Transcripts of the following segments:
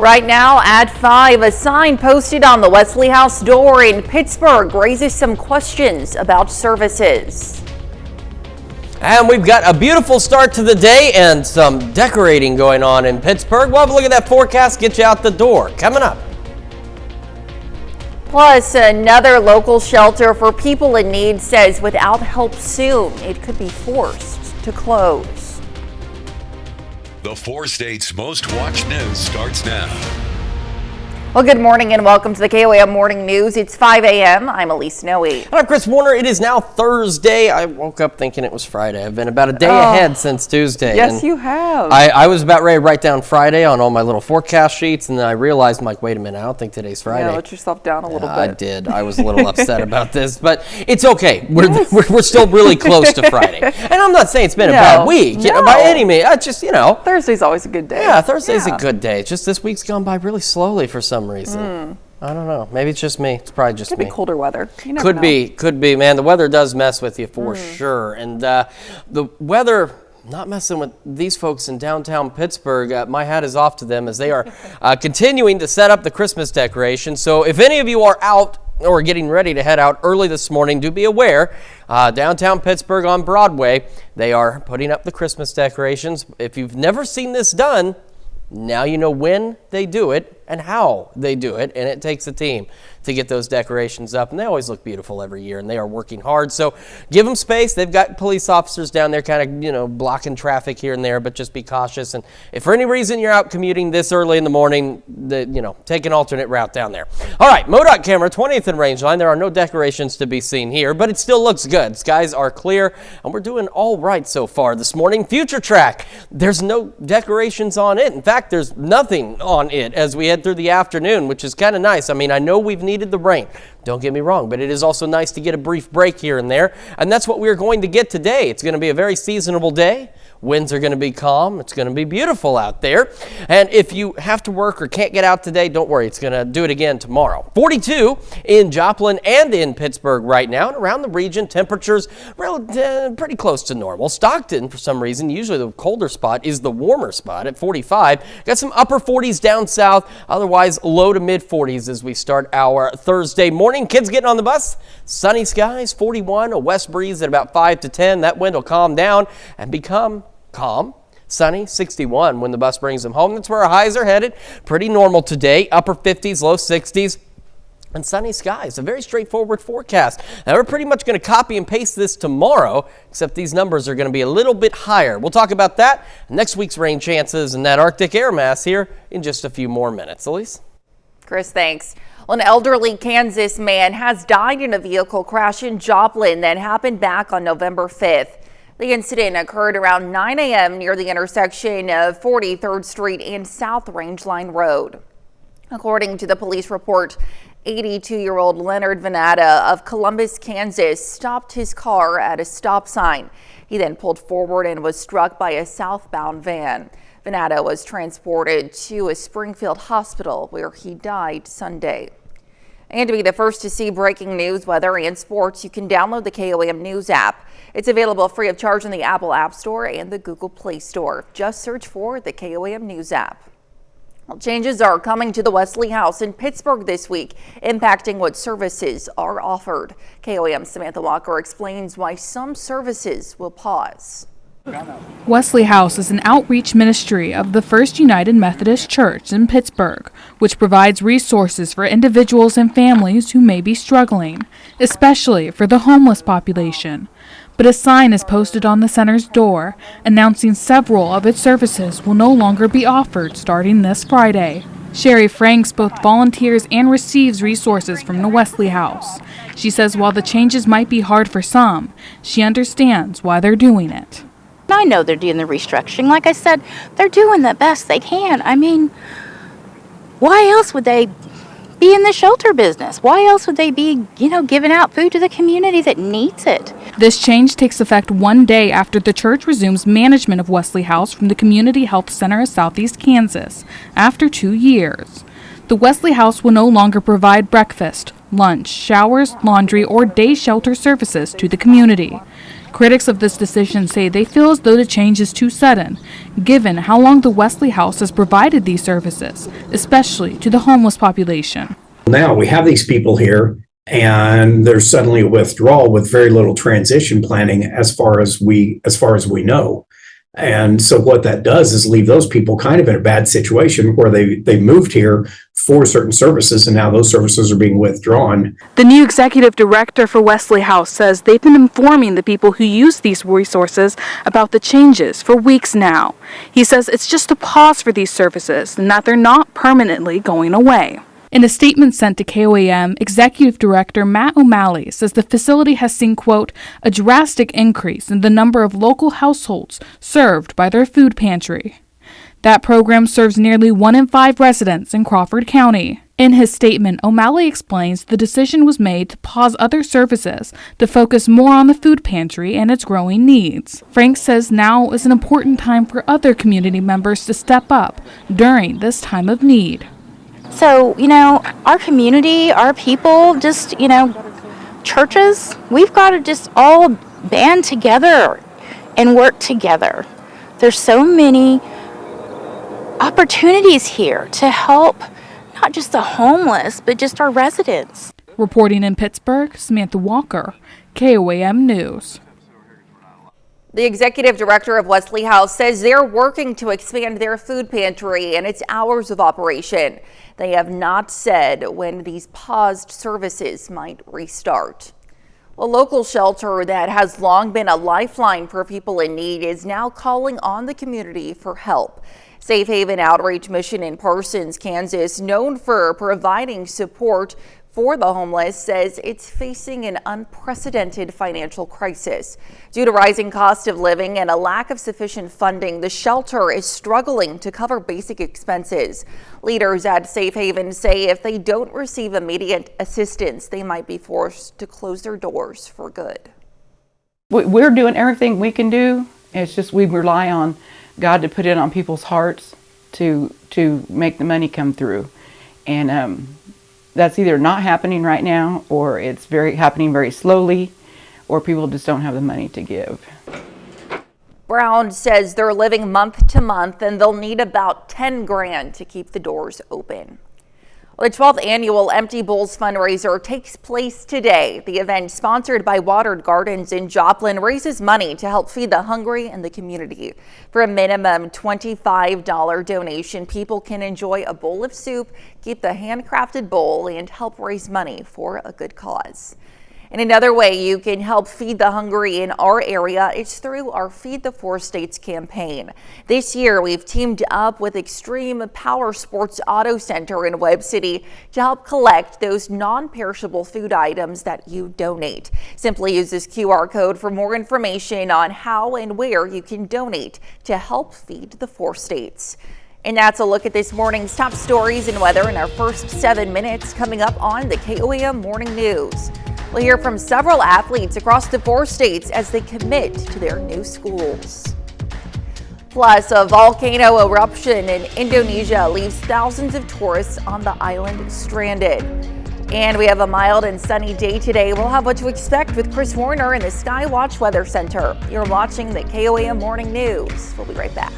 Right now at 5, a sign posted on the Wesley House door in Pittsburgh raises some questions about services. And we've got a beautiful start to the day and some decorating going on in Pittsburgh. We'll have a look at that forecast, get you out the door. Coming up. Plus, another local shelter for people in need says without help soon, it could be forced to close. The 4 states' most watched news starts now. Well, good morning and welcome to the KOAM Morning News. It's 5 a.m. I'm Elise Noe. And I'm Chris Warner. It is now Thursday. I woke up thinking it was Friday. I've been about a day ahead since Tuesday. Yes, you have. I was about ready to write down Friday on all my little forecast sheets, and then I realized, I'm like, wait a minute, I don't think today's Friday. Yeah, let yourself down a little bit. I did. I was a little upset about this, but it's okay. We're still really close to Friday. And I'm not saying it's been a bad week by any means. I just, Thursday's always a good day. Yeah, Thursday's a good day. It's just this week's gone by really slowly for some reason. I don't know. Maybe it's just me. It's probably just me. Could be colder weather. You never Could know. be. Man, the weather does mess with you for sure. And the weather not messing with these folks in downtown Pittsburgh. My hat is off to them as they are continuing to set up the Christmas decorations. So if any of you are out or getting ready to head out early this morning, do be aware, downtown Pittsburgh on Broadway, they are putting up the Christmas decorations. If you've never seen this done, now you know when they do it and how they do it, and it takes a team to get those decorations up, and they always look beautiful every year, and they are working hard. So give them space. They've got police officers down there kind of, blocking traffic here and there, but just be cautious. And if for any reason you're out commuting this early in the morning, take an alternate route down there. All right, MoDOT camera, 20th and Rangeline. There are no decorations to be seen here, but it still looks good. Skies are clear, and we're doing all right so far this morning. Future Track, there's no decorations on it. In fact, there's nothing on it as we head through the afternoon, which is kind of nice. I mean, I know we've needed the rain. Don't get me wrong, but it is also nice to get a brief break here and there, and that's what we're going to get today. It's going to be a very seasonable day. Winds are going to be calm. It's going to be beautiful out there. And if you have to work or can't get out today, don't worry. It's going to do it again tomorrow. 42 in Joplin and in Pittsburgh right now. And around the region, temperatures pretty close to normal. Stockton, for some reason, usually the colder spot is the warmer spot at 45. Got some upper 40s down south. Otherwise, low to mid 40s as we start our Thursday morning. Kids getting on the bus. Sunny skies, 41. A west breeze at about 5 to 10. That wind will calm down and become calm, sunny, 61 when the bus brings them home. That's where our highs are headed. Pretty normal today, upper 50s, low 60s, and sunny skies. A very straightforward forecast. Now we're pretty much going to copy and paste this tomorrow, except these numbers are going to be a little bit higher. We'll talk about that, next week's rain chances, and that Arctic air mass here in just a few more minutes. Elise? Chris, thanks. Well, an elderly Kansas man has died in a vehicle crash in Joplin that happened back on November 5th. The incident occurred around 9 a.m. near the intersection of 43rd Street and South Rangeline Road. According to the police report, 82-year-old Leonard Venata of Columbus, Kansas, stopped his car at a stop sign. He then pulled forward and was struck by a southbound van. Venata was transported to a Springfield hospital where he died Sunday. And to be the first to see breaking news, weather, and sports, you can download the KOAM News app. It's available free of charge in the Apple App Store and the Google Play Store. Just search for the KOAM News app. Well, changes are coming to the Wesley House in Pittsburgh this week, impacting what services are offered. KOAM's Samantha Walker explains why some services will pause. Wesley House is an outreach ministry of the First United Methodist Church in Pittsburgh, which provides resources for individuals and families who may be struggling, especially for the homeless population. But a sign is posted on the center's door announcing several of its services will no longer be offered starting this Friday. Sherry Franks both volunteers and receives resources from the Wesley House. She says while the changes might be hard for some, she understands why they're doing it. I know they're doing the restructuring. Like I said, they're doing the best they can. I mean, why else would they be in the shelter business? Why else would they be, giving out food to the community that needs it? This change takes effect one day after the church resumes management of Wesley House from the Community Health Center of Southeast Kansas after 2 years. The Wesley House will no longer provide breakfast, lunch, showers, laundry, or day shelter services to the community. Critics of this decision say they feel as though the change is too sudden, given how long the Wesley House has provided these services, especially to the homeless population. Now we have these people here, and there's suddenly a withdrawal with very little transition planning as far as we know. And so what that does is leave those people kind of in a bad situation where they moved here for certain services, and now those services are being withdrawn. The new executive director for Wesley House says they've been informing the people who use these resources about the changes for weeks now. He says it's just a pause for these services and that they're not permanently going away. In a statement sent to KOAM, Executive Director Matt O'Malley says the facility has seen, quote, a drastic increase in the number of local households served by their food pantry. That program serves nearly 1 in 5 residents in Crawford County. In his statement, O'Malley explains the decision was made to pause other services to focus more on the food pantry and its growing needs. Frank says now is an important time for other community members to step up during this time of need. So, our community, our people, just, churches, we've got to just all band together and work together. There's so many opportunities here to help not just the homeless, but just our residents. Reporting in Pittsburgh, Samantha Walker, KOAM News. The executive director of Wesley House says they're working to expand their food pantry and its hours of operation. They have not said when these paused services might restart. A local shelter that has long been a lifeline for people in need is now calling on the community for help. Safe Haven Outreach Mission in Parsons, Kansas, known for providing support for the homeless, says it's facing an unprecedented financial crisis. Due to rising cost of living and a lack of sufficient funding, the shelter is struggling to cover basic expenses. Leaders at Safe Haven say if they don't receive immediate assistance, they might be forced to close their doors for good. We're doing everything we can do. It's just we rely on God to put it on people's hearts to make the money come through. And that's either not happening right now, or it's happening very slowly, or people just don't have the money to give. Brown says they're living month to month and they'll need about 10 grand to keep the doors open. The 12th annual Empty Bowls fundraiser takes place today. The event, sponsored by Watered Gardens in Joplin, raises money to help feed the hungry in the community. For a minimum $25 donation, people can enjoy a bowl of soup, keep the handcrafted bowl, and help raise money for a good cause. And another way you can help feed the hungry in our area is through our Feed the 4 States campaign. This year, we've teamed up with Extreme Power Sports Auto Center in Webb City to help collect those non-perishable food items that you donate. Simply use this QR code for more information on how and where you can donate to help feed the 4 states. And that's a look at this morning's top stories and weather in our first 7 minutes, coming up on the KOAM Morning News. We'll hear from several athletes across the 4 states as they commit to their new schools. Plus, a volcano eruption in Indonesia leaves thousands of tourists on the island stranded. And we have a mild and sunny day today. We'll have what to expect with Chris Warner in the Skywatch Weather Center. You're watching the KOAM Morning News. We'll be right back.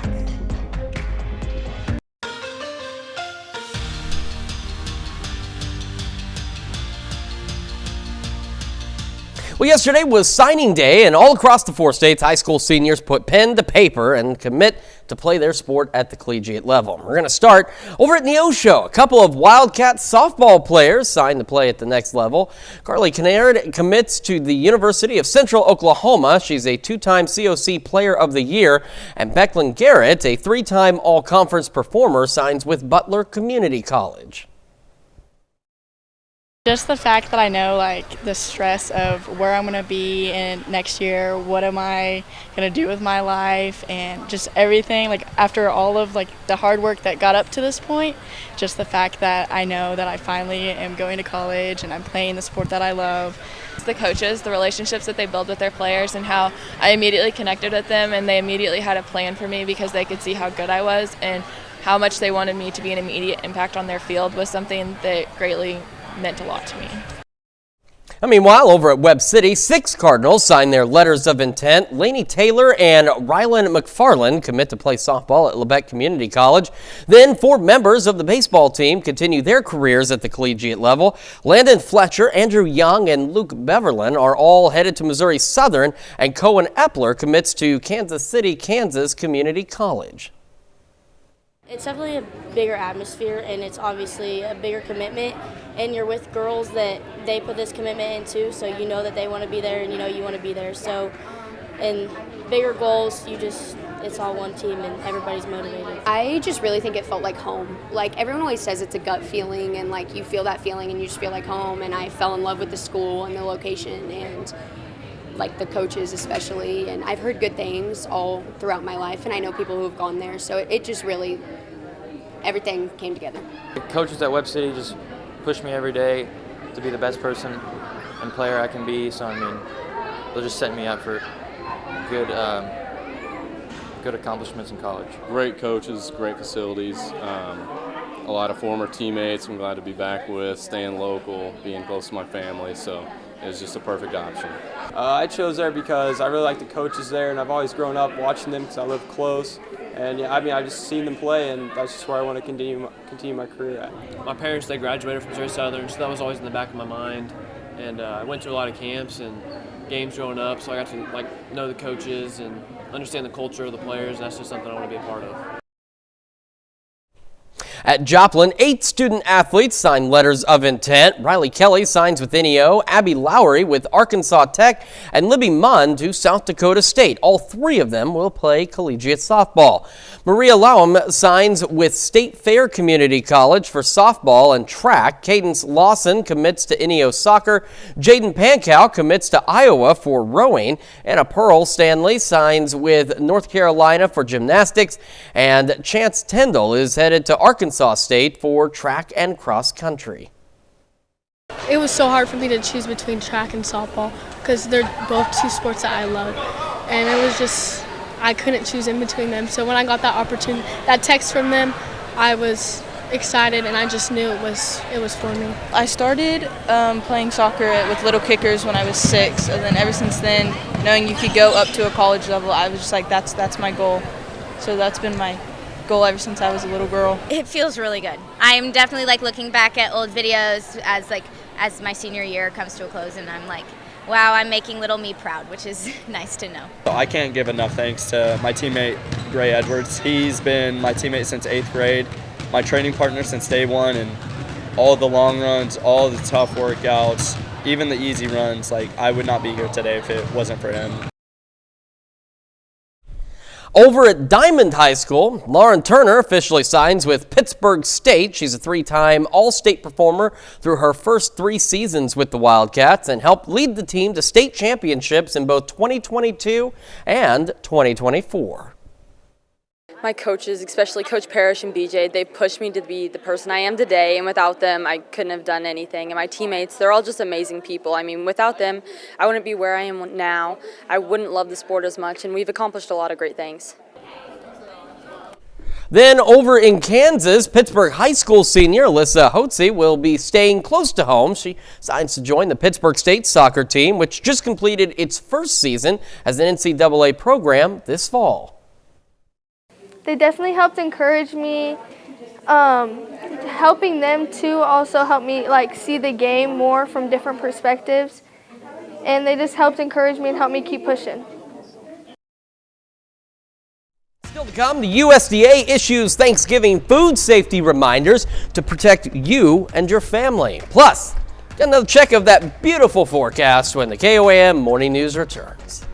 Well, yesterday was signing day, and all across the 4 states, high school seniors put pen to paper and commit to play their sport at the collegiate level. We're going to start over at Neosho. A couple of Wildcat softball players signed to play at the next level. Carly Kinnaird commits to the University of Central Oklahoma. She's a 2-time COC Player of the Year. And Becklin Garrett, a 3-time All-Conference performer, signs with Butler Community College. Just the fact that I know the stress of where I'm going to be in next year, what am I going to do with my life, and just everything, after all of the hard work that got up to this point, just the fact that I know that I finally am going to college and I'm playing the sport that I love. It's the coaches, the relationships that they build with their players, and how I immediately connected with them, and they immediately had a plan for me because they could see how good I was and how much they wanted me to be an immediate impact on their field was something that greatly meant a lot to me. Meanwhile, over at Webb City, 6 Cardinals signed their letters of intent. Lainey Taylor and Rylan McFarland commit to play softball at Lebec Community College. Then 4 members of the baseball team continue their careers at the collegiate level. Landon Fletcher, Andrew Young, and Luke Beverlin are all headed to Missouri Southern, and Cohen Epler commits to Kansas City, Kansas Community College. It's definitely a bigger atmosphere, and it's obviously a bigger commitment, and you're with girls that they put this commitment into, so you know that they want to be there and you know you want to be there. So in bigger goals, it's all one team and everybody's motivated. I just really think it felt like home. Like everyone always says it's a gut feeling, and like you feel that feeling and you just feel like home, and I fell in love with the school and the location and like the coaches especially, and I've heard good things all throughout my life, and I know people who have gone there, so it just really, everything came together. The coaches at Webb City just push me every day to be the best person and player I can be, so I mean, they'll just set me up for good accomplishments in college. Great coaches, great facilities, a lot of former teammates I'm glad to be back with, staying local, being close to my family, so it was just a perfect option. I chose there because I really like the coaches there, and I've always grown up watching them because I live close. And yeah, I mean, I've just seen them play, and that's just where I want to continue my career at. My parents, they graduated from Missouri Southern, so that was always in the back of my mind. And I went to a lot of camps and games growing up, so I got to know the coaches and understand the culture of the players. And that's just something I want to be a part of. At Joplin, 8 student athletes signed letters of intent. Riley Kelly signs with NEO, Abby Lowry with Arkansas Tech, and Libby Munn to South Dakota State. All 3 of them will play collegiate softball. Maria Lawham signs with State Fair Community College for softball and track. Cadence Lawson commits to NEO soccer. Jaden Pankow commits to Iowa for rowing. Anna Pearl Stanley signs with North Carolina for gymnastics. And Chance Tyndall is headed to Arkansas State for track and cross country. It was so hard for me to choose between track and softball because they're both 2 sports that I love, and it was just, I couldn't choose in between them. So when I got that opportunity, that text from them, I was excited, and I just knew it was for me. I started playing soccer with Little Kickers when I was 6, and then ever since then, knowing you could go up to a college level, I was just like, that's my goal. So that's been my goal ever since I was a little girl. It feels really good. I'm definitely looking back at old videos as my senior year comes to a close, and I'm like, wow, I'm making little me proud, which is nice to know. I can't give enough thanks to my teammate Gray Edwards. He's been my teammate since 8th grade, my training partner since day 1, and all the long runs, all the tough workouts, even the easy runs, I would not be here today if it wasn't for him. Over at Diamond High School, Lauren Turner officially signs with Pittsburg State. She's a 3-time All-State performer through her first 3 seasons with the Wildcats and helped lead the team to state championships in both 2022 and 2024. My coaches, especially Coach Parrish and BJ, they pushed me to be the person I am today, and without them, I couldn't have done anything. And my teammates, they're all just amazing people. I mean, without them, I wouldn't be where I am now. I wouldn't love the sport as much, and we've accomplished a lot of great things. Then over in Kansas, Pittsburg High School senior Alyssa Hotze will be staying close to home. She signs to join the Pittsburg State soccer team, which just completed its first season as an NCAA program this fall. They definitely helped encourage me. Helping them too also helped me see the game more from different perspectives, and they just helped encourage me and help me keep pushing. Still to come, the USDA issues Thanksgiving food safety reminders to protect you and your family. Plus, get another check of that beautiful forecast when the KOAM Morning News returns.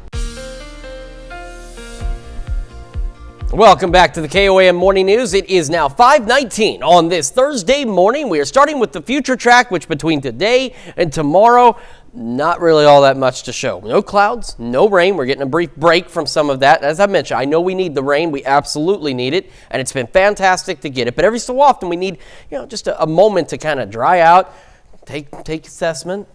Welcome back to the KOAM Morning News. It is now 5:19 on this Thursday morning. We are starting with the future track, which between today and tomorrow, not really all that much to show. No clouds, no rain. We're getting a brief break from some of that. As I mentioned, I know we need the rain. We absolutely need it, and it's been fantastic to get it. But every so often, we need, just a moment to kind of dry out, take assessment,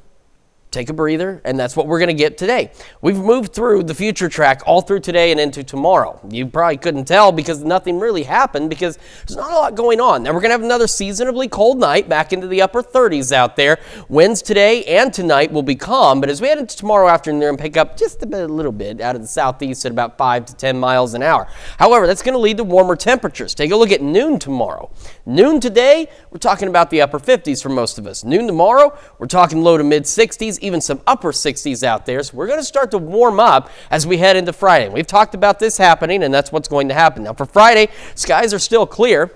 take a breather, and that's what we're going to get today. We've moved through the future track all through today and into tomorrow. You probably couldn't tell because nothing really happened because there's not a lot going on. Now we're going to have another seasonably cold night back into the upper 30s out there. Winds today and tonight will be calm, but as we head into tomorrow afternoon and pick up just a little bit out of the southeast at about 5 to 10 miles an hour. However, that's going to lead to warmer temperatures. Take a look at noon tomorrow. Noon today, we're talking about the upper 50s for most of us. Noon tomorrow, we're talking low to mid 60s. Even some upper 60s out there. So we're going to start to warm up as we head into Friday. We've talked about this happening, and that's what's going to happen. Now for Friday, skies are still clear.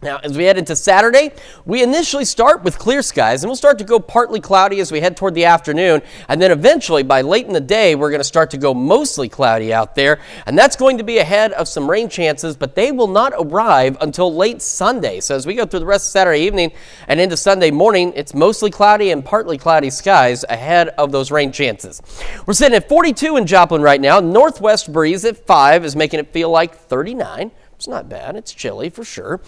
Now, as we head into Saturday, we initially start with clear skies, and we'll start to go partly cloudy as we head toward the afternoon, and then eventually, by late in the day, we're going to start to go mostly cloudy out there, and that's going to be ahead of some rain chances, but they will not arrive until late Sunday. So as we go through the rest of Saturday evening and into Sunday morning, it's mostly cloudy and partly cloudy skies ahead of those rain chances. We're sitting at 42 in Joplin right now. Northwest breeze at 5 is making it feel like 39. It's not bad. It's chilly for sure.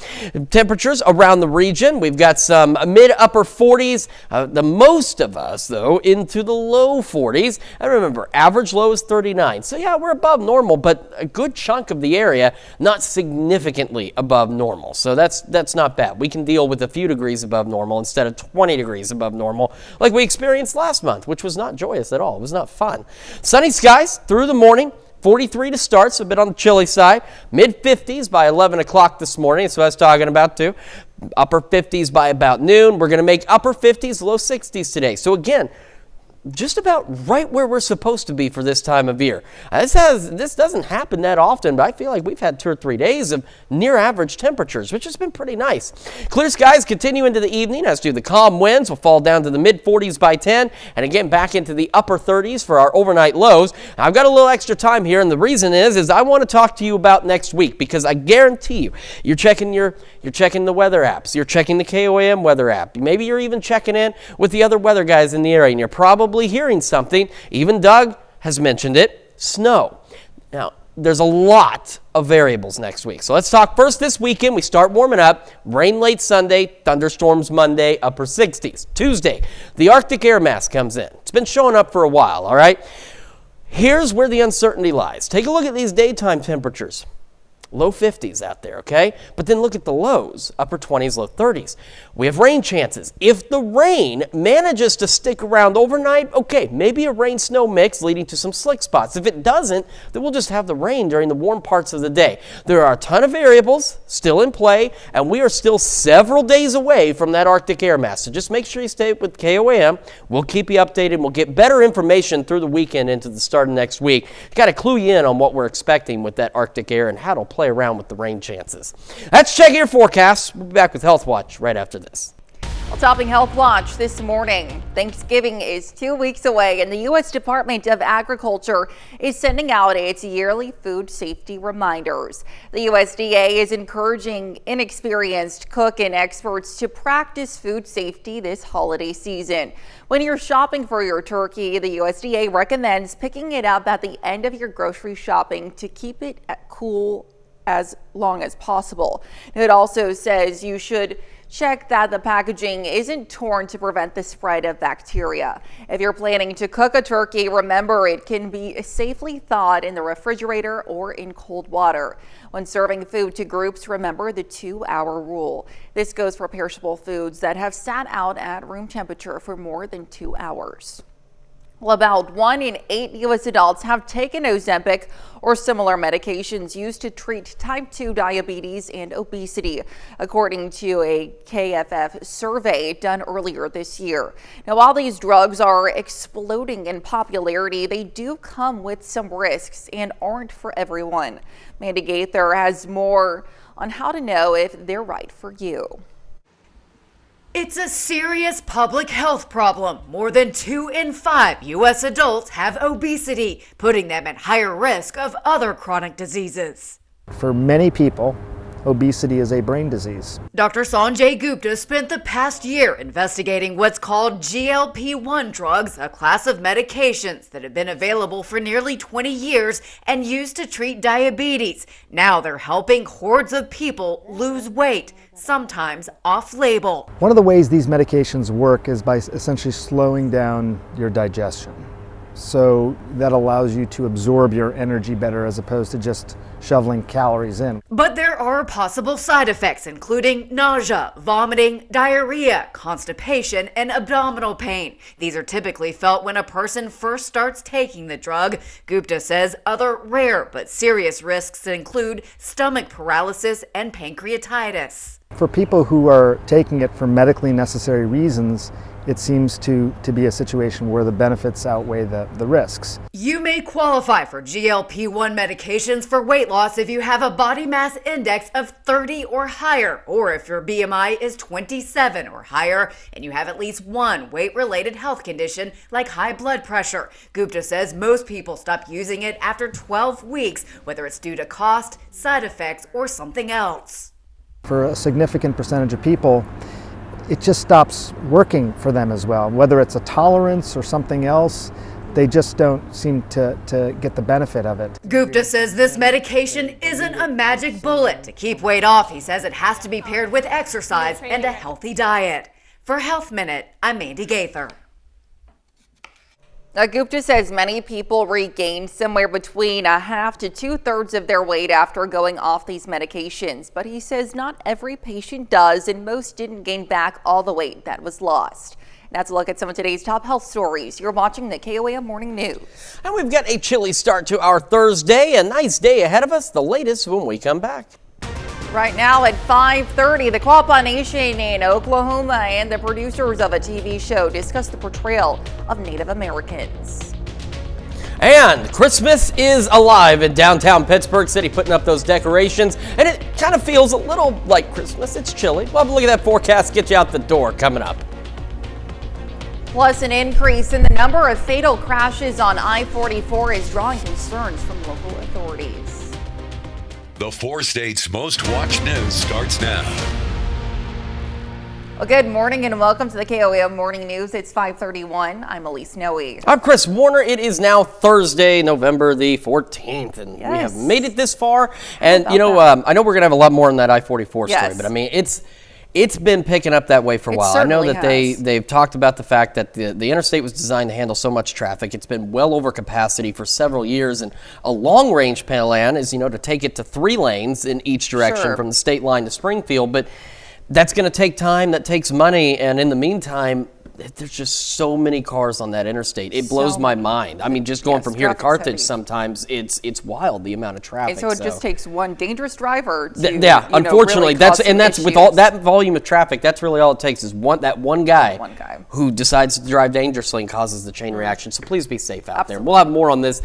Temperatures around the region, we've got some mid-upper 40s. The most of us, though, into the low 40s. And remember, average low is 39. So, yeah, we're above normal, but a good chunk of the area not significantly above normal. So that's not bad. We can deal with a few degrees above normal instead of 20 degrees above normal like we experienced last month, which was not joyous at all. It was not fun. Sunny skies through the morning. 43 to start, so a bit on the chilly side. Mid-50s by 11 o'clock this morning. That's what I was talking about, too. Upper 50s by about noon. We're going to make upper 50s, low 60s today. So, again, just about right where we're supposed to be for this time of year. This doesn't happen that often, but I feel like we've had 2 or 3 days of near average temperatures, which has been pretty nice. Clear skies continue into the evening, as do the calm winds. Will fall down to the mid 40s by 10, and again back into the upper 30s for our overnight lows. Now, I've got a little extra time here, and the reason is I want to talk to you about next week, because I guarantee you're checking the weather apps, you're checking the KOAM weather app, maybe you're even checking in with the other weather guys in the area, and you're probably hearing something. Even Doug has mentioned it, snow. Now, there's a lot of variables next week. So let's talk first this weekend. We start warming up. Rain late Sunday, thunderstorms Monday, upper 60s. Tuesday, the Arctic air mass comes in. It's been showing up for a while, all right? Here's where the uncertainty lies. Take a look at these daytime temperatures. Low 50s out there, okay? But then look at the lows, upper 20s, low 30s. We have rain chances. If the rain manages to stick around overnight, okay, maybe a rain-snow mix leading to some slick spots. If it doesn't, then we'll just have the rain during the warm parts of the day. There are a ton of variables still in play, and we are still several days away from that Arctic air mass. So just make sure you stay with KOAM. We'll keep you updated. We'll get better information through the weekend into the start of next week. Got to clue you in on what we're expecting with that Arctic air and how to play around with the rain chances. That's Check Your Forecast. We'll be back with Health Watch right after this. Well, topping Health Watch this morning, Thanksgiving is 2 weeks away, and the U.S. Department of Agriculture is sending out its yearly food safety reminders. The USDA is encouraging inexperienced cook and experts to practice food safety this holiday season. When you're shopping for your turkey, the USDA recommends picking it up at the end of your grocery shopping to keep it cool as long as possible. It also says you should check that the packaging isn't torn to prevent the spread of bacteria. If you're planning to cook a turkey, remember it can be safely thawed in the refrigerator or in cold water. When serving food to groups, remember the 2-hour rule. This goes for perishable foods that have sat out at room temperature for more than 2 hours. Well, about 1 in 8 U.S. adults have taken Ozempic or similar medications used to treat type 2 diabetes and obesity, according to a KFF survey done earlier this year. Now, while these drugs are exploding in popularity, they do come with some risks and aren't for everyone. Mandy Gaither has more on how to know if they're right for you. It's a serious public health problem. More than 2 in 5 U.S. adults have obesity, putting them at higher risk of other chronic diseases. For many people, obesity is a brain disease. Dr. Sanjay Gupta spent the past year investigating what's called GLP-1 drugs, a class of medications that have been available for nearly 20 years and used to treat diabetes. Now they're helping hordes of people lose weight, sometimes off-label. One of the ways these medications work is by essentially slowing down your digestion. So that allows you to absorb your energy better as opposed to just shoveling calories in. But there are possible side effects, including nausea, vomiting, diarrhea, constipation, and abdominal pain. These are typically felt when a person first starts taking the drug. Gupta says other rare but serious risks include stomach paralysis and pancreatitis. For people who are taking it for medically necessary reasons, it seems to be a situation where the benefits outweigh the risks. You may qualify for GLP-1 medications for weight loss if you have a body mass index of 30 or higher, or if your BMI is 27 or higher, and you have at least one weight-related health condition like high blood pressure. Gupta says most people stop using it after 12 weeks, whether it's due to cost, side effects, or something else. For a significant percentage of people, it just stops working for them as well. Whether it's a tolerance or something else, they just don't seem to get the benefit of it. Gupta says this medication isn't a magic bullet. To keep weight off, he says it has to be paired with exercise and a healthy diet. For Health Minute, I'm Mandy Gaither. Gupta says many people regain somewhere between a half to 2/3 of their weight after going off these medications. But he says not every patient does, and most didn't gain back all the weight that was lost. That's a look at some of today's top health stories. You're watching the KOAM Morning News. And we've got a chilly start to our Thursday. A nice day ahead of us. The latest when we come back. Right now at 5:30, the Quapaw Nation in Oklahoma and the producers of a TV show discuss the portrayal of Native Americans. And Christmas is alive in downtown Pittsburgh City, putting up those decorations, and it kind of feels a little like Christmas. It's chilly. Well, look at that forecast, get you out the door coming up. Plus, an increase in the number of fatal crashes on I-44 is drawing concerns from local authorities. The 4 states' most watched news starts now. Well, good morning and welcome to the KOAM Morning News. It's 5:31. I'm Elise Noe. I'm Chris Warner. It is now Thursday, November the 14th, and we have made it this far. And, you know, I know we're going to have a lot more on that I-44 story, but I mean, it's been picking up that way for a while. I know that they've talked about the fact that the interstate was designed to handle so much traffic. It's been well over capacity for several years, and a long-range plan is, to take it to 3 lanes in each direction from the state line to Springfield. But that's going to take time. That takes money, and in the meantime, there's just so many cars on that interstate. It blows my mind. I mean, just going from here to Carthage, sometimes it's wild the amount of traffic. And so it just takes one dangerous driver to unfortunately, really that's with all that volume of traffic. That's really all it takes is that one guy who decides to drive dangerously and causes the chain reaction. So please be safe out there. We'll have more on this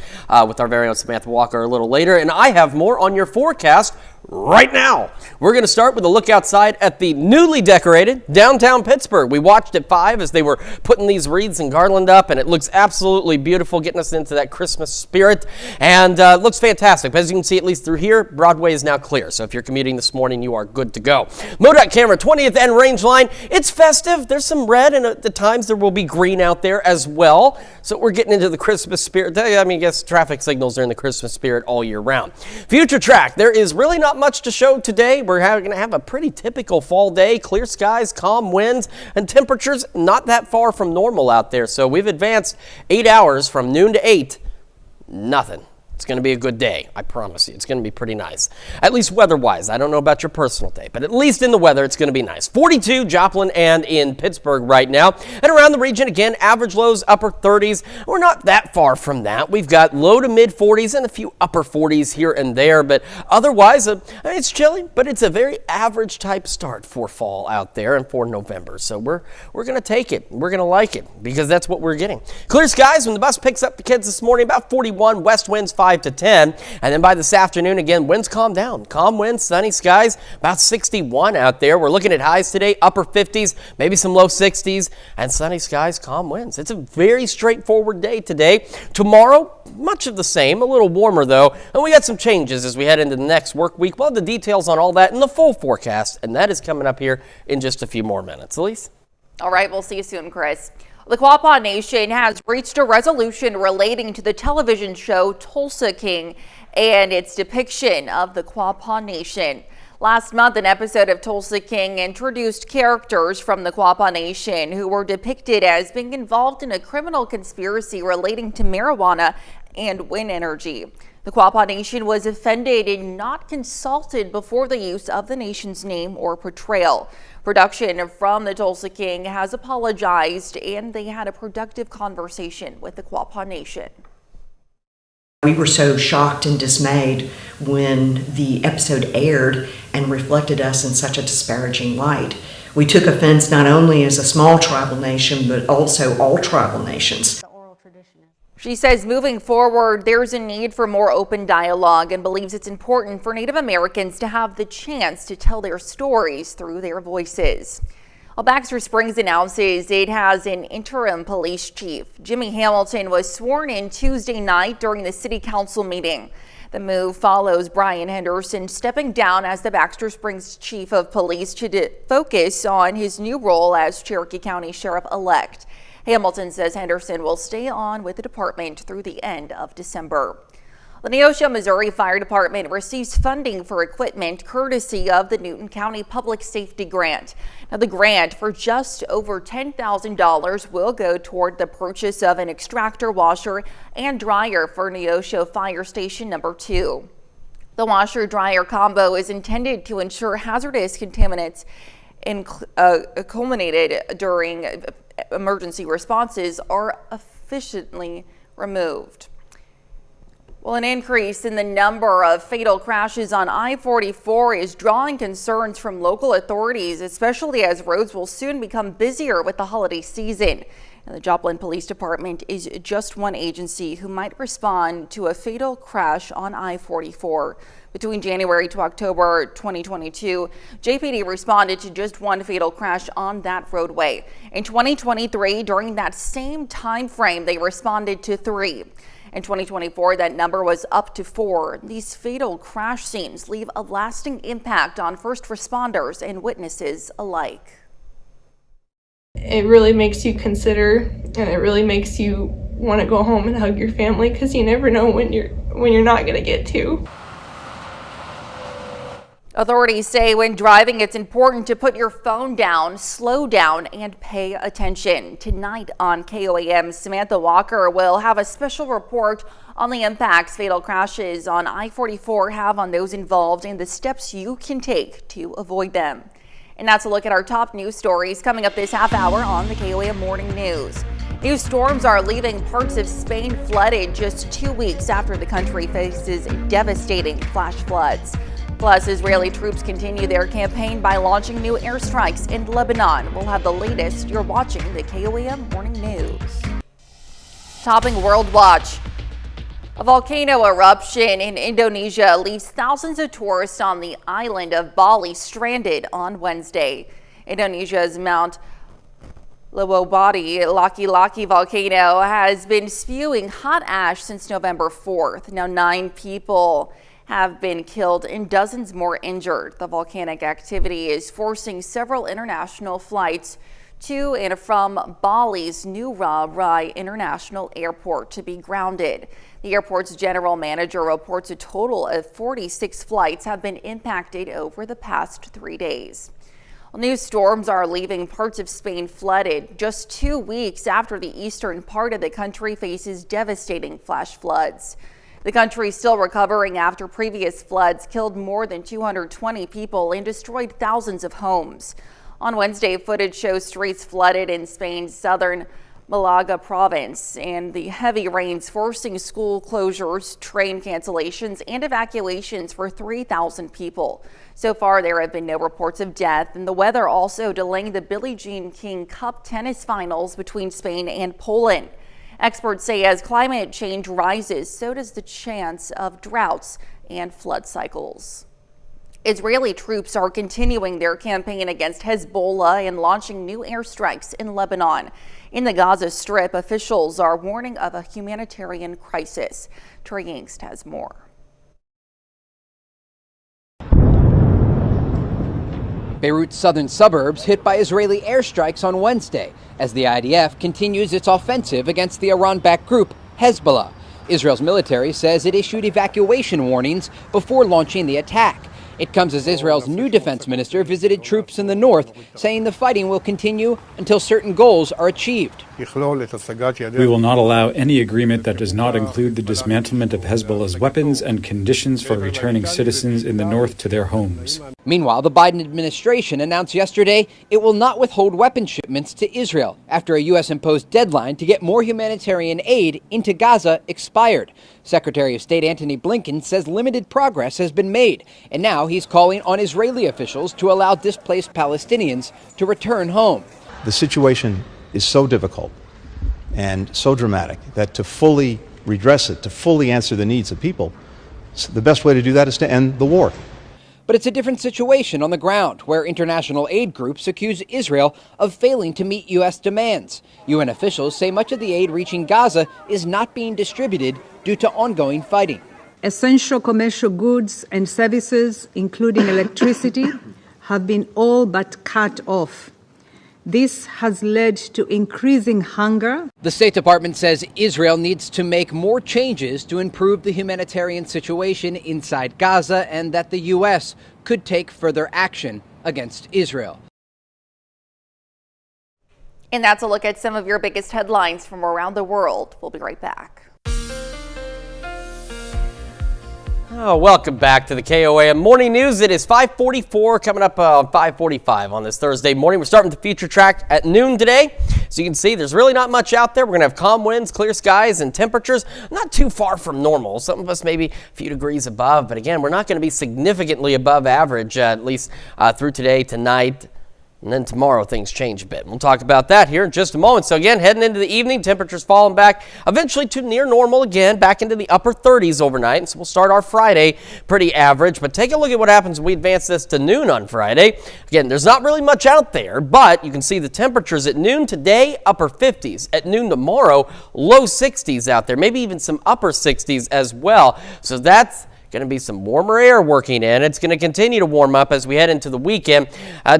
with our very own Samantha Walker a little later, and I have more on your forecast right now. We're going to start with a look outside at the newly decorated downtown Pittsburgh. We watched at 5 as they were putting these wreaths and garland up, and it looks absolutely beautiful, getting us into that Christmas spirit, and it looks fantastic. But as you can see, at least through here, Broadway is now clear. So if you're commuting this morning, you are good to go. MoDOT camera, 20th and Range Line. It's festive. There's some red, and at the times there will be green out there as well. So we're getting into the Christmas spirit. I mean, I guess traffic signals are in the Christmas spirit all year round. Future Track, there is really not much to show today. We're going to have a pretty typical fall day. Clear skies, calm winds, and temperatures not that far from normal out there. So we've advanced 8 hours from noon to 8. Nothing. It's going to be a good day. I promise you. It's going to be pretty nice. At least weather-wise. I don't know about your personal day, but at least in the weather, it's going to be nice. 42 Joplin and in Pittsburgh right now. And around the region, again, average lows, upper 30s. We're not that far from that. We've got low to mid 40s and a few upper 40s here and there. But otherwise, it's chilly, but it's a very average type start for fall out there and for November. So we're going to take it. We're going to like it because that's what we're getting. Clear skies when the bus picks up the kids this morning, about 41. West winds 5 55 to 10. And then by this afternoon, again, winds calm down. Calm winds, sunny skies, about 61 out there. We're looking at highs today, upper 50s, maybe some low 60s, and sunny skies, calm winds. It's a very straightforward day today. Tomorrow, much of the same, a little warmer though, and we got some changes as we head into the next work week. We'll have the details on all that in the full forecast, and that is coming up here in just a few more minutes. Elise? All right, we'll see you soon, Chris. The KOAM Nation has reached a resolution relating to the television show Tulsa King and its depiction of the KOAM Nation. Last month, an episode of Tulsa King introduced characters from the KOAM Nation who were depicted as being involved in a criminal conspiracy relating to marijuana and wind energy. The KOAM Nation was offended and not consulted before the use of the nation's name or portrayal. Production from the Tulsa King has apologized, and they had a productive conversation with the KOAM Nation. We were so shocked and dismayed when the episode aired and reflected us in such a disparaging light. We took offense not only as a small tribal nation, but also all tribal nations. She says moving forward, there's a need for more open dialogue and believes it's important for Native Americans to have the chance to tell their stories through their voices. Well, Baxter Springs announces it has an interim police chief. Jimmy Hamilton was sworn in Tuesday night during the city council meeting. The move follows Brian Henderson stepping down as the Baxter Springs chief of police to focus on his new role as Cherokee County Sheriff-elect. Hamilton says Henderson will stay on with the department through the end of December. The Neosho, Missouri Fire Department receives funding for equipment courtesy of the Newton County Public Safety Grant. Now, the grant for just over $10,000 will go toward the purchase of an extractor washer and dryer for Neosho Fire Station number 2. The washer-dryer combo is intended to ensure hazardous contaminants culminated during emergency responses are efficiently removed. Well, an increase in the number of fatal crashes on I-44 is drawing concerns from local authorities, especially as roads will soon become busier with the holiday season. And the Joplin Police Department is just one agency who might respond to a fatal crash on I-44. Between January to October 2022, JPD responded to just one fatal crash on that roadway. In 2023, during that same time frame, they responded to 3. In 2024, that number was up to 4. These fatal crash scenes leave a lasting impact on first responders and witnesses alike. It really makes you consider, and it really makes you want to go home and hug your family, because you never know when you're not going to get to. Authorities say when driving, it's important to put your phone down, slow down, and pay attention. Tonight on KOAM, Samantha Walker will have a special report on the impacts fatal crashes on I-44 have on those involved and the steps you can take to avoid them. And that's a look at our top news stories coming up this half hour on the KOAM Morning News. New storms are leaving parts of Spain flooded just 2 weeks after the country faces devastating flash floods. Plus, Israeli troops continue their campaign by launching new airstrikes in Lebanon. We'll have the latest. You're watching the KOAM Morning News. Topping World Watch. A volcano eruption in Indonesia leaves thousands of tourists on the island of Bali stranded on Wednesday. Indonesia's Mount Lowobody Laki-Laki volcano has been spewing hot ash since November 4th. Now 9 people have been killed and dozens more injured. The volcanic activity is forcing several international flights to and from Bali's Ngurah Rai International Airport to be grounded. The airport's general manager reports a total of 46 flights have been impacted over the past 3 days. Well, new storms are leaving parts of Spain flooded just 2 weeks after the eastern part of the country faces devastating flash floods. The country is still recovering after previous floods killed more than 220 people and destroyed thousands of homes. On Wednesday, footage shows streets flooded in Spain's southern Malaga province, and the heavy rains forcing school closures, train cancellations, and evacuations for 3,000 people. So far, there have been no reports of death, and the weather also delaying the Billie Jean King Cup tennis finals between Spain and Poland. Experts say as climate change rises, so does the chance of droughts and flood cycles. Israeli troops are continuing their campaign against Hezbollah and launching new airstrikes in Lebanon. In the Gaza Strip, officials are warning of a humanitarian crisis. Trey Yingst has more. Beirut's southern suburbs hit by Israeli airstrikes on Wednesday as the IDF continues its offensive against the Iran-backed group Hezbollah. Israel's military says it issued evacuation warnings before launching the attack. It comes as Israel's new defense minister visited troops in the north, saying the fighting will continue until certain goals are achieved. We will not allow any agreement that does not include the dismantlement of Hezbollah's weapons and conditions for returning citizens in the north to their homes. Meanwhile, the Biden administration announced yesterday it will not withhold weapon shipments to Israel after a U.S.-imposed deadline to get more humanitarian aid into Gaza expired. Secretary of State Antony Blinken says limited progress has been made, and now he's calling on Israeli officials to allow displaced Palestinians to return home. The situation is so difficult and so dramatic that to fully redress it, to fully answer the needs of people, the best way to do that is to end the war. But it's a different situation on the ground, where international aid groups accuse Israel of failing to meet U.S. demands. UN officials say much of the aid reaching Gaza is not being distributed due to ongoing fighting. Essential commercial goods and services, including electricity, have been all but cut off. This has led to increasing hunger. The State Department says Israel needs to make more changes to improve the humanitarian situation inside Gaza and that the U.S. could take further action against Israel. And that's a look at some of your biggest headlines from around the world. We'll be right back. Oh, welcome back to the KOAM Morning News. It is 5:44, coming up 5:45 on this Thursday morning. We're starting the feature track at noon today. So you can see there's really not much out there. We're going to have calm winds, clear skies, and temperatures not too far from normal. Some of us maybe a few degrees above. But again, we're not going to be significantly above average, at least through today, tonight. And then tomorrow things change a bit. We'll talk about that here in just a moment. So again, heading into the evening, temperatures falling back eventually to near normal again, back into the upper 30s overnight. And so we'll start our Friday pretty average. But take a look at what happens when we advance this to noon on Friday. Again, there's not really much out there, but you can see the temperatures at noon today, upper 50s. At noon tomorrow, low 60s out there, maybe even some upper 60s as well. So that's going to be some warmer air working in. It's going to continue to warm up as we head into the weekend.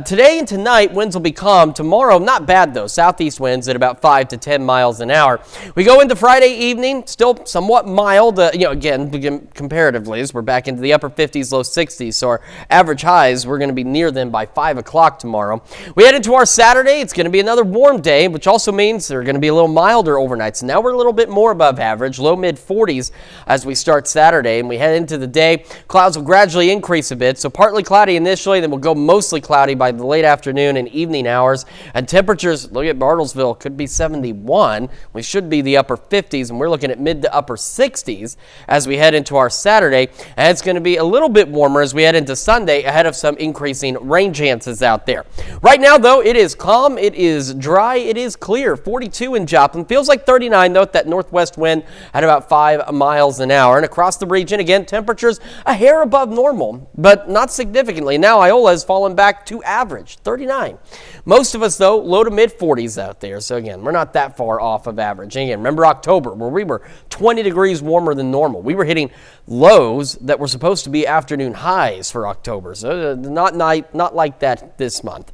Today and tonight, winds will be calm. Tomorrow, not bad though. Southeast winds at about 5 to 10 miles an hour. We go into Friday evening, still somewhat mild, again, comparatively, as we're back into the upper 50s, low 60s. So our average highs, we're going to be near them by 5 o'clock tomorrow. We head into our Saturday. It's going to be another warm day, which also means they're going to be a little milder overnight. So now we're a little bit more above average, low mid 40s as we start Saturday, and we head into the day. Clouds will gradually increase a bit, so partly cloudy initially, then we'll go mostly cloudy by the late afternoon and evening hours. And temperatures, look at Bartlesville, could be 71. We should be the upper 50s, and we're looking at mid to upper 60s as we head into our Saturday. And it's going to be a little bit warmer as we head into Sunday ahead of some increasing rain chances out there. Right now, though, it is calm, it is dry, it is clear. 42 in Joplin. Feels like 39, though, at that northwest wind at about 5 miles an hour. And across the region, again, temperatures a hair above normal, but not significantly. Now Iola has fallen back to average, 39. Most of us, though, low to mid 40s out there. So again, we're not that far off of average. And again, remember October, where we were 20 degrees warmer than normal. We were hitting lows that were supposed to be afternoon highs for October. So not like that this month.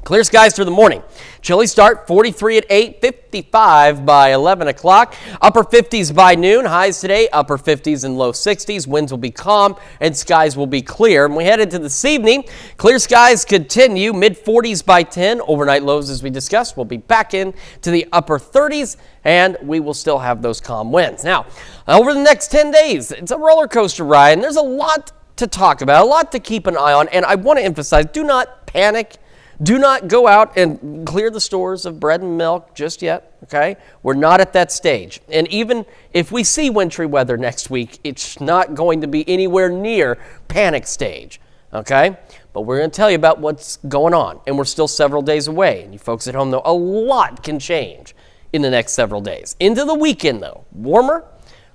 Clear skies through the morning. Chilly start, 43 at 8, 55 by 11 o'clock. Upper 50s by noon. Highs today, upper 50s and low 60s. Winds will be calm and skies will be clear. And we head into this evening. Clear skies continue, mid 40s by 10. Overnight lows, as we discussed, will be back in to the upper 30s, and we will still have those calm winds. Now, over the next 10 days, it's a roller coaster ride, and there's a lot to talk about, a lot to keep an eye on. And I want to emphasize, do not panic. Do not go out and clear the stores of bread and milk just yet, okay? We're not at that stage. And even if we see wintry weather next week, it's not going to be anywhere near panic stage, okay? But we're going to tell you about what's going on, and we're still several days away. And you folks at home know a lot can change in the next several days. Into the weekend, though, warmer,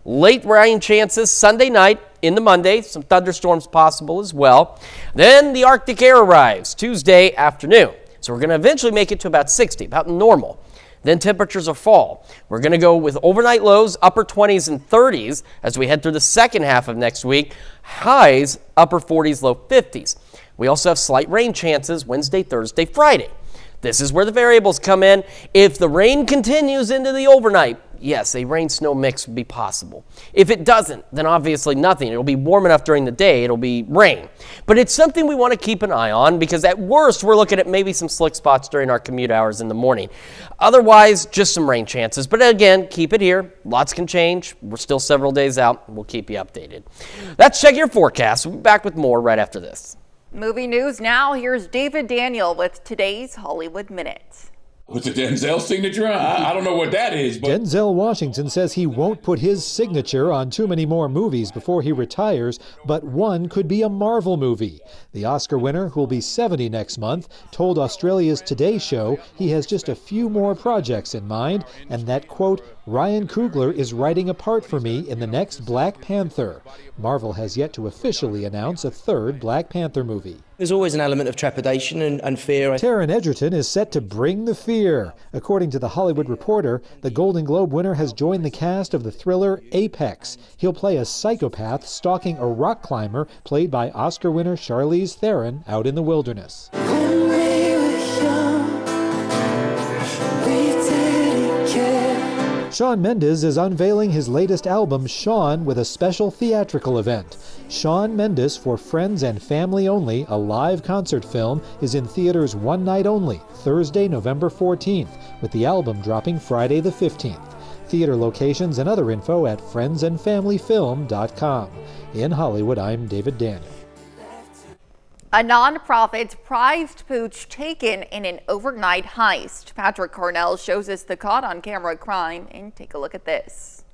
late rain chances Sunday night into Monday. Some thunderstorms possible as well. Then the Arctic air arrives Tuesday afternoon. So we're going to eventually make it to about 60, about normal. Then temperatures will fall. We're going to go with overnight lows, upper 20s and 30s as we head through the second half of next week. Highs, upper 40s, low 50s. We also have slight rain chances Wednesday, Thursday, Friday. This is where the variables come in. If the rain continues into the overnight, yes, a rain-snow mix would be possible. If it doesn't, then obviously nothing. It'll be warm enough during the day. It'll be rain. But it's something we want to keep an eye on because at worst, we're looking at maybe some slick spots during our commute hours in the morning. Otherwise, just some rain chances. But again, keep it here. Lots can change. We're still several days out. We'll keep you updated. That's Check Your Forecast. We'll be back with more right after this. Movie news now. Here's David Daniel with today's Hollywood Minute. With the Denzel signature on? I don't know what that is, but Denzel Washington says he won't put his signature on too many more movies before he retires, but one could be a Marvel movie. The Oscar winner, who'll be 70 next month, told Australia's Today Show he has just a few more projects in mind, and that, quote, Ryan Coogler is writing a part for me in the next Black Panther. Marvel has yet to officially announce a third Black Panther movie. There's always an element of trepidation and fear. Taron Egerton is set to bring the fear. According to The Hollywood Reporter, the Golden Globe winner has joined the cast of the thriller Apex. He'll play a psychopath stalking a rock climber played by Oscar winner Charlize Theron out in the wilderness. Shawn Mendes is unveiling his latest album, Shawn, with a special theatrical event. Shawn Mendes for Friends and Family Only, a live concert film, is in theaters one night only, Thursday, November 14th, with the album dropping Friday the 15th. Theater locations and other info at friendsandfamilyfilm.com. In Hollywood, I'm David Daniel. A nonprofit's prized pooch taken in an overnight heist. Patrick Cornell shows us the caught-on-camera crime, and take a look at this.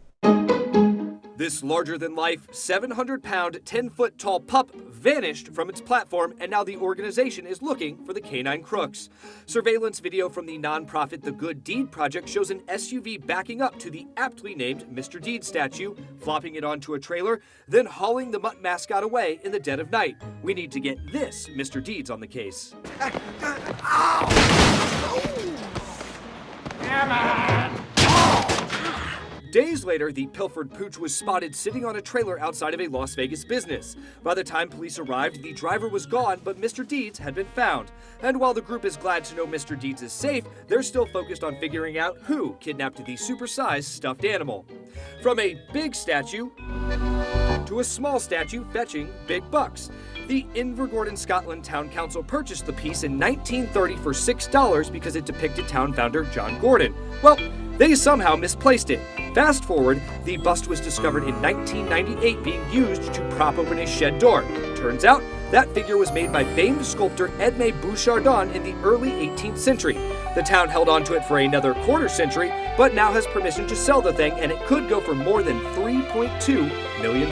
This larger-than-life, 700-pound, 10-foot-tall pup vanished from its platform, and now the organization is looking for the canine crooks. Surveillance video from the nonprofit The Good Deed Project shows an SUV backing up to the aptly named Mr. Deed statue, flopping it onto a trailer, then hauling the mutt mascot away in the dead of night. We need to get this Mr. Deeds on the case. Come on! Days later, the pilfered pooch was spotted sitting on a trailer outside of a Las Vegas business. By the time police arrived, the driver was gone, but Mr. Deeds had been found. And while the group is glad to know Mr. Deeds is safe, they're still focused on figuring out who kidnapped the supersized stuffed animal. From a big statue to a small statue fetching big bucks. The Invergordon, Scotland Town Council purchased the piece in 1930 for $6 because it depicted town founder John Gordon. Well, they somehow misplaced it. Fast forward, the bust was discovered in 1998 being used to prop open a shed door. Turns out, that figure was made by famed sculptor Edmé Bouchardon in the early 18th century. The town held on to it for another quarter century, but now has permission to sell the thing, and it could go for more than $3.2 million.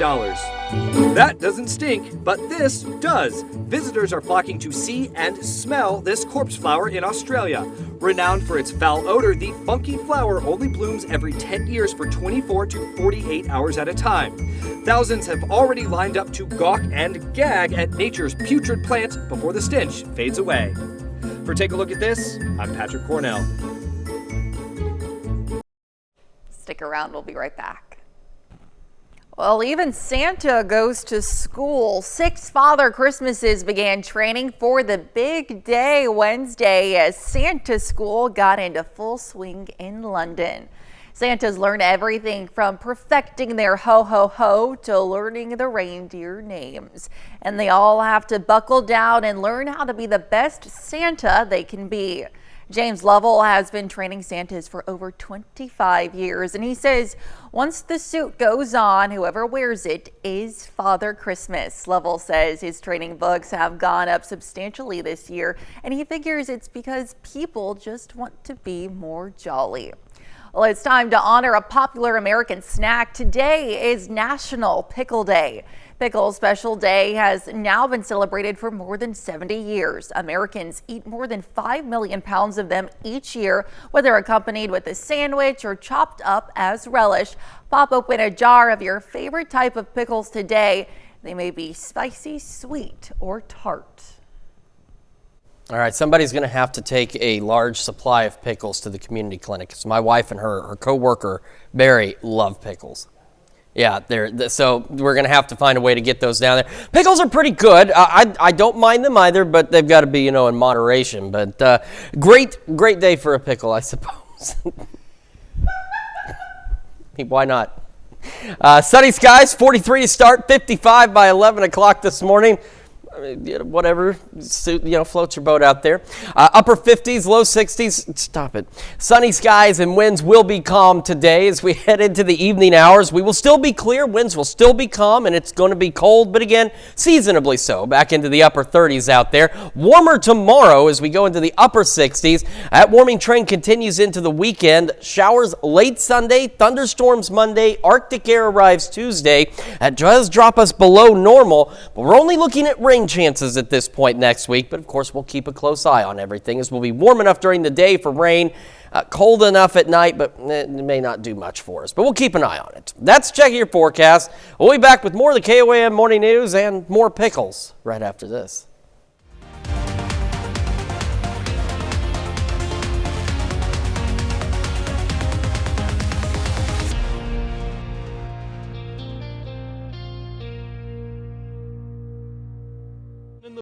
That doesn't stink, but this does. Visitors are flocking to see and smell this corpse flower in Australia. Renowned for its foul odor, the funky flower only blooms every 10 years for 24 to 48 hours at a time. Thousands have already lined up to gawk and gag at nature's putrid plant before the stench fades away. For Take a Look at This, I'm Patrick Cornell. Stick around, we'll be right back. Well, even Santa goes to school. 6 Father Christmases began training for the big day Wednesday as Santa School got into full swing in London. Santas learn everything from perfecting their ho-ho-ho to learning the reindeer names. And they all have to buckle down and learn how to be the best Santa they can be. James Lovell has been training Santas for over 25 years, and he says once the suit goes on, whoever wears it is Father Christmas. Lovell says his training books have gone up substantially this year, and he figures it's because people just want to be more jolly. Well, it's time to honor a popular American snack. Today is National Pickle Day. Pickle Special Day has now been celebrated for more than 70 years. Americans eat more than 5 million pounds of them each year, whether accompanied with a sandwich or chopped up as relish. Pop open a jar of your favorite type of pickles today. They may be spicy, sweet, or tart. All right, somebody's going to have to take a large supply of pickles to the community clinic. So my wife and her co-worker, Barry, love pickles. Yeah, so we're going to have to find a way to get those down there. Pickles are pretty good. I don't mind them either, but they've got to be, in moderation. But great day for a pickle, I suppose. Why not? Sunny skies, 43 to start, 55 by 11 o'clock this morning. Whatever, floats your boat out there. Upper 50s, low 60s. Stop it. Sunny skies and winds will be calm today as we head into the evening hours. We will still be clear. Winds will still be calm, and it's going to be cold, but again, seasonably so. Back into the upper 30s out there. Warmer tomorrow as we go into the upper 60s. That warming trend continues into the weekend. Showers late Sunday, thunderstorms Monday. Arctic air arrives Tuesday. That does drop us below normal, but we're only looking at rain chances at this point next week, but of course we'll keep a close eye on everything as we'll be warm enough during the day for rain, cold enough at night, but it may not do much for us, but we'll keep an eye on it. That's Check Your Forecast. We'll be back with more of the KOAM Morning News and more pickles right after this.